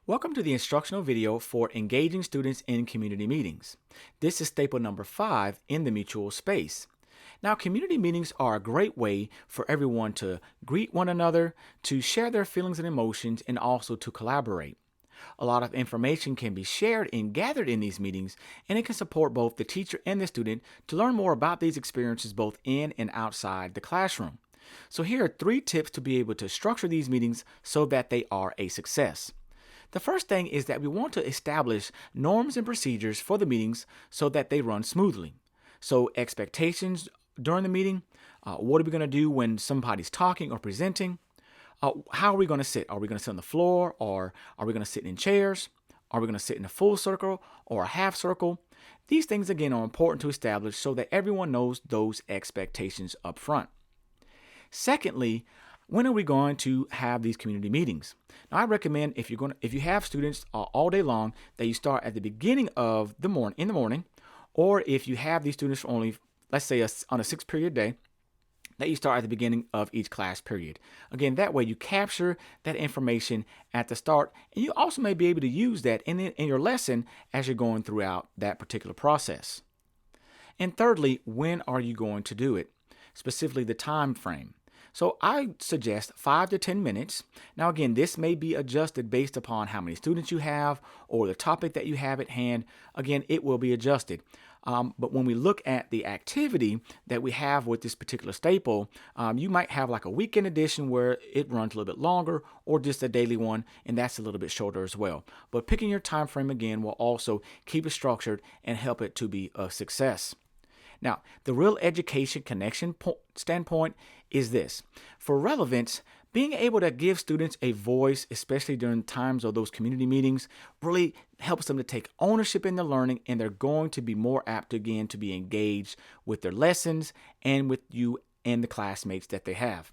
Welcome to the instructional video for engaging students in community meetings. This is staple number 5 in the mutual space. Now, community meetings are a great way for everyone to greet one another, to share their feelings and emotions, and also to collaborate. A lot of information can be shared and gathered in these meetings, and it can support both the teacher and the student to learn more about these experiences both in and outside the classroom. So here are 3 tips to be able to structure these meetings so that they are a success. The first thing is that we want to establish norms and procedures for the meetings so that they run smoothly. So expectations during the meeting, what are we going to do when somebody's talking or presenting? How are we going to sit? Are we going to sit on the floor, or are we going to sit in chairs? Are we going to sit in a full circle or a half circle? These things again are important to establish so that everyone knows those expectations up front. Secondly, when are we going to have these community meetings? Now, I recommend if you have students all day long, that you start at the beginning of the morning, or if you have these students for only, let's say, on a 6-period day, that you start at the beginning of each class period. Again, that way you capture that information at the start, and you also may be able to use that in your lesson as you're going throughout that particular process. And thirdly, when are you going to do it? Specifically, the time frame. So I suggest 5 to 10 minutes. Now again, this may be adjusted based upon how many students you have or the topic that you have at hand. Again, it will be adjusted. But when we look at the activity that we have with this particular staple, you might have like a weekend edition where it runs a little bit longer, or just a daily one, and that's a little bit shorter as well. But picking your time frame again will also keep it structured and help it to be a success. Now, the real education connection standpoint is this. For relevance, being able to give students a voice, especially during times of those community meetings, really helps them to take ownership in their learning, and they're going to be more apt again to be engaged with their lessons and with you and the classmates that they have.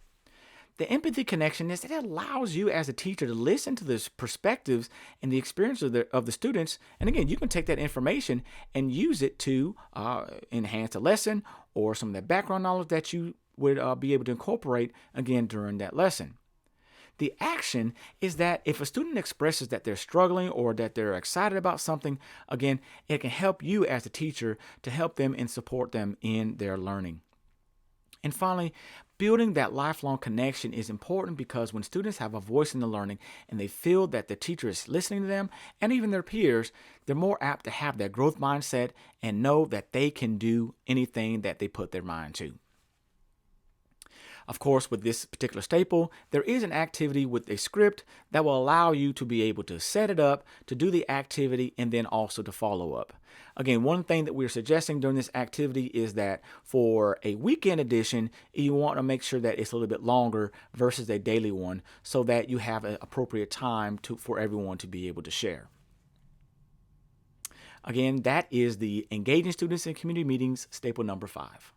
The empathy connection is it allows you as a teacher to listen to the perspectives and the experience of the students. And again, you can take that information and use it to enhance a lesson or some of that background knowledge that you would be able to incorporate again during that lesson. The action is that if a student expresses that they're struggling or that they're excited about something, again, it can help you as a teacher to help them and support them in their learning. And finally, building that lifelong connection is important because when students have a voice in the learning and they feel that the teacher is listening to them and even their peers, they're more apt to have that growth mindset and know that they can do anything that they put their mind to. Of course, with this particular staple, there is an activity with a script that will allow you to be able to set it up, to do the activity, and then also to follow up. Again, one thing that we're suggesting during this activity is that for a weekend edition, you want to make sure that it's a little bit longer versus a daily one so that you have an appropriate time for everyone to be able to share. Again, that is the Engaging Students in Community Meetings, staple number 5.